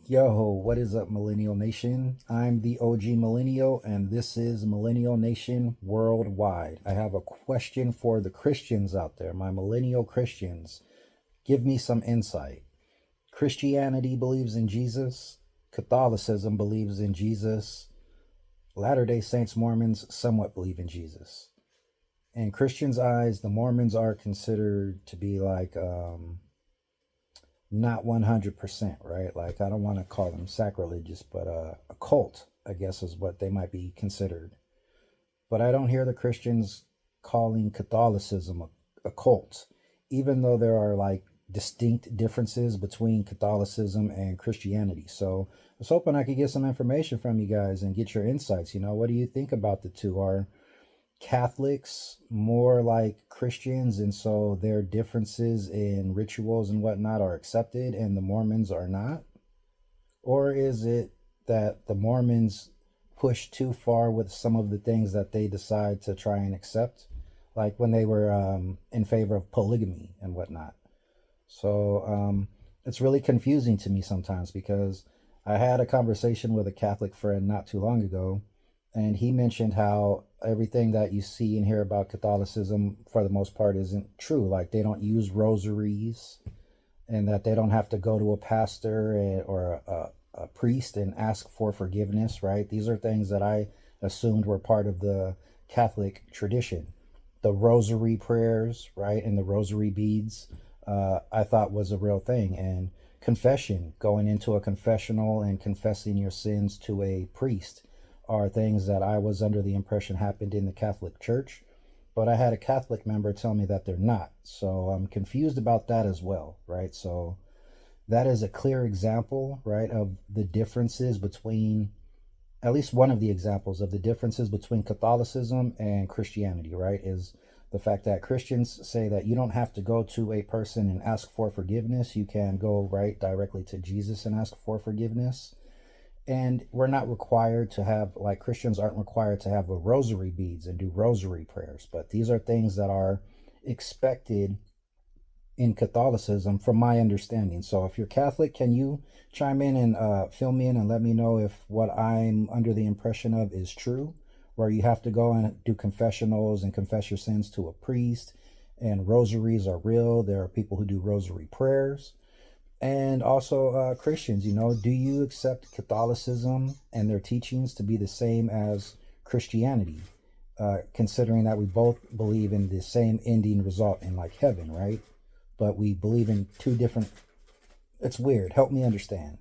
Yo, what is up, Millennial Nation? I'm the OG Millennial, and this is Millennial Nation Worldwide. I have a question for the Christians out there, my Millennial Christians. Give me some insight. Christianity believes in Jesus, Catholicism believes in Jesus, Latter-day Saints Mormons somewhat believe in Jesus. In Christians' eyes, the Mormons are considered to be like not 100%, right? Like, I don't want to call them sacrilegious, but a cult, I guess, is what they might be considered. But I don't hear the Christians calling Catholicism a cult, even though there are like distinct differences between Catholicism and Christianity. So I was hoping I could get some information from you guys and get your insights. What do you think about the two? Are Catholics more like Christians, and so their differences in rituals and whatnot are accepted, and the Mormons are not? Or is it that the Mormons push too far with some of the things that they decide to try and accept, like when they were in favor of polygamy and whatnot? So it's really confusing to me sometimes because I had a conversation with a Catholic friend not too long ago, and he mentioned how everything that you see and hear about Catholicism, for the most part, isn't true. Like, they don't use rosaries, and that they don't have to go to a pastor or a priest and ask for forgiveness, right? These are things that I assumed were part of the Catholic tradition. The rosary prayers, right, and the rosary beads, I thought was a real thing. And confession, going into a confessional and confessing your sins to a priest, are things that I was under the impression happened in the Catholic Church. But I had a Catholic member tell me that they're not. So I'm confused about that as well, right? So that is a clear example, right, of the differences between, at least one of the examples of the differences between Catholicism and Christianity, right, is the fact that Christians say that you don't have to go to a person and ask for forgiveness. You can go right directly to Jesus and ask for forgiveness. And we're not required to have, like, Christians aren't required to have a rosary beads and do rosary prayers, but these are things that are expected in Catholicism, from my understanding. So if you're Catholic, can you chime in and fill me in and let me know if what I'm under the impression of is true, where you have to go and do confessionals and confess your sins to a priest, and rosaries are real? There are people who do rosary prayers. And also, Christians, do you accept Catholicism and their teachings to be the same as Christianity? Considering that we both believe in the same ending result in, like, heaven, right? But we believe in two different. It's weird. Help me understand.